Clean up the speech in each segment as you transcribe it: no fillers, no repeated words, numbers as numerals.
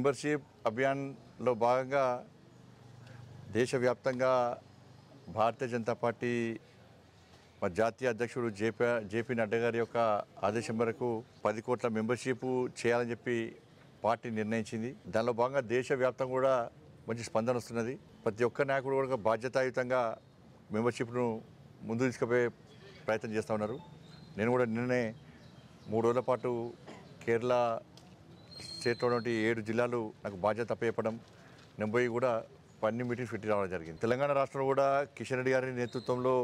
Membership అభియాన్లో భాగంగా దేశవ్యాప్తంగా Bharatiya Janata party జాతీయ అధ్యక్షుడు జేపీ నడ్డా గారి యొక్క ఆదేశం మేరకు 10 కోట్ల మెంబర్షిప్ చేయాలని చెప్పి పార్టీ నిర్ణయించింది. దానిలో భాగంగా దేశవ్యాప్తంగా కూడా మంచి స్పందన వస్తున్నది. ప్రతి ఒక్క నాయకుడు కూడా బాధ్యతాయుతంగా మెంబర్షిప్ను ముందు తీసుకుపోయే ప్రయత్నం చేస్తూ ఉన్నారు. నేను కూడా నిన్ననే 3 రోజుల పాటు కేరళ స్టేట్లో ఉన్నటువంటి 7 జిల్లాలు నాకు బాధ్యత అప్పచెప్పడం, నేను పోయి కూడా అన్ని మీటింగ్స్ పెట్టి రావడం జరిగింది. తెలంగాణ రాష్ట్రంలో కూడా కిషన్ రెడ్డి గారి నేతృత్వంలో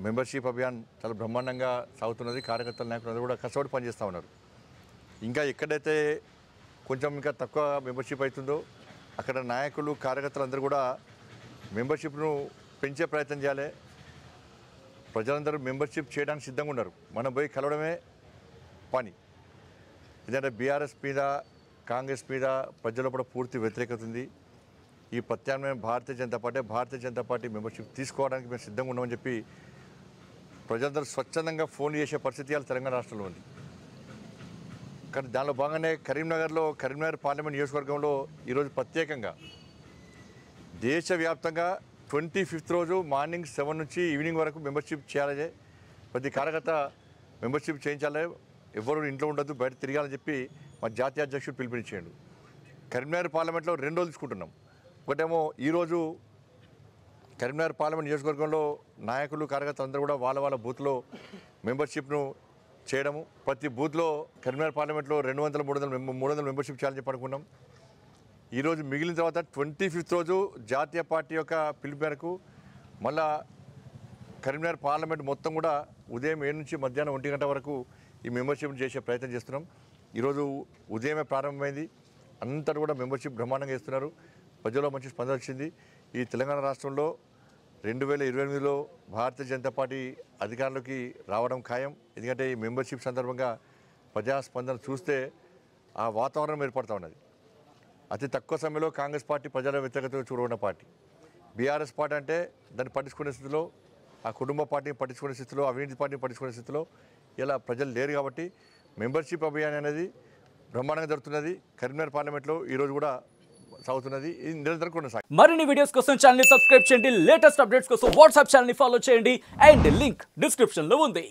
మెంబర్షిప్ అభియాన్ చాలా బ్రహ్మాండంగా సాగుతున్నది. కార్యకర్తల నాయకులు కూడా కష్టపడి పనిచేస్తూ ఉన్నారు. ఇంకా ఎక్కడైతే కొంచెం ఇంకా తక్కువ మెంబర్షిప్ అవుతుందో అక్కడ నాయకులు కార్యకర్తలు అందరూ కూడా మెంబర్షిప్ను పెంచే ప్రయత్నం చేయాలి. ప్రజలందరూ మెంబర్షిప్ చేయడానికి సిద్ధంగా ఉన్నారు. మనం పోయి కలవడమే పని. ఎందుకంటే బీఆర్ఎస్ మీద కాంగ్రెస్ మీద ప్రజల్లో కూడా పూర్తి వ్యతిరేకత ఉంది. ఈ ప్రత్యామ్నాయం భారతీయ జనతా పార్టీ మెంబర్షిప్ తీసుకోవడానికి మేము సిద్ధంగా ఉన్నామని చెప్పి ప్రజలందరూ స్వచ్ఛందంగా ఫోన్ చేసే పరిస్థితి ఇవాళ తెలంగాణ రాష్ట్రంలో ఉంది. కానీ దానిలో భాగంగానే కరీంనగర్ పార్లమెంట్ నియోజకవర్గంలో ఈరోజు ప్రత్యేకంగా దేశవ్యాప్తంగా 25th రోజు మార్నింగ్ 7 నుంచి ఈవినింగ్ వరకు మెంబర్షిప్ చేయాలి. ప్రతి కార్యకర్త మెంబర్షిప్ చేయించాలి. ఎవరు ఇంట్లో ఉండొద్దు, బయట తిరగాలని చెప్పి మా జాతీయ అధ్యక్షుడు పిలుపునిచ్చాడు. కరీంనగర్ పార్లమెంట్లో 2 రోజులు తీసుకుంటున్నాం. ఒకటేమో ఈరోజు కరీంనగర్ పార్లమెంట్ నియోజకవర్గంలో నాయకులు కార్యకర్తలు అందరూ కూడా వాళ్ళ బూత్లో మెంబర్షిప్ను చేయడము. ప్రతి బూత్లో కరీంనగర్ పార్లమెంట్లో 200-300 మెంబర్షిప్ చేయాలని చెప్పి అనుకున్నాం. ఈరోజు మిగిలిన తర్వాత 25th రోజు జాతీయ పార్టీ యొక్క పిలుపు మేరకు మళ్ళా కరీంనగర్ పార్లమెంట్ మొత్తం కూడా ఉదయం 7 నుంచి మధ్యాహ్నం 1 గంట వరకు ఈ మెంబర్షిప్ చేసే ప్రయత్నం చేస్తున్నాం. ఈరోజు ఉదయమే ప్రారంభమైంది. అంతటా కూడా మెంబర్షిప్ బ్రహ్మాండంగా ఇస్తున్నారు. ప్రజల్లో మంచి స్పందన వచ్చింది. ఈ తెలంగాణ రాష్ట్రంలో 2028లో భారతీయ జనతా పార్టీ అధికారంలోకి రావడం ఖాయం. ఎందుకంటే ఈ మెంబర్షిప్ సందర్భంగా ప్రజాస్పందన చూస్తే ఆ వాతావరణం ఏర్పడుతూ ఉన్నది. అతి తక్కువ సమయంలో కాంగ్రెస్ పార్టీ ప్రజల వ్యతిరేకతగా చూడబడిన పార్టీ. బీఆర్ఎస్ పార్టీ అంటే దాన్ని పట్టించుకునే స్థితిలో, ఆ కుటుంబ పార్టీని పట్టించుకునే స్థితిలో, అవినీతి పార్టీని పట్టించుకునే స్థితిలో ఇలా ప్రజలు లేరు. కాబట్టి మెంబర్షిప్ అభియాన్ అనేది బ్రహ్మాండంగా జరుగుతున్నది. కరీంనగర్ పార్లమెంట్లో ఈరోజు కూడా సాగుతున్నది. ఇది నిరంతరం కొనసాగుతుంది. మరిన్ని వీడియోస్ కోసం ఛానల్ ని సబ్స్క్రైబ్ చేయండి. లేటెస్ట్ అప్డేట్స్ కోసం వాట్సాప్ ఛానల్ ని ఫాలో చేయండి. అండ్ లింక్ డిస్క్రిప్షన్ లో ఉంది.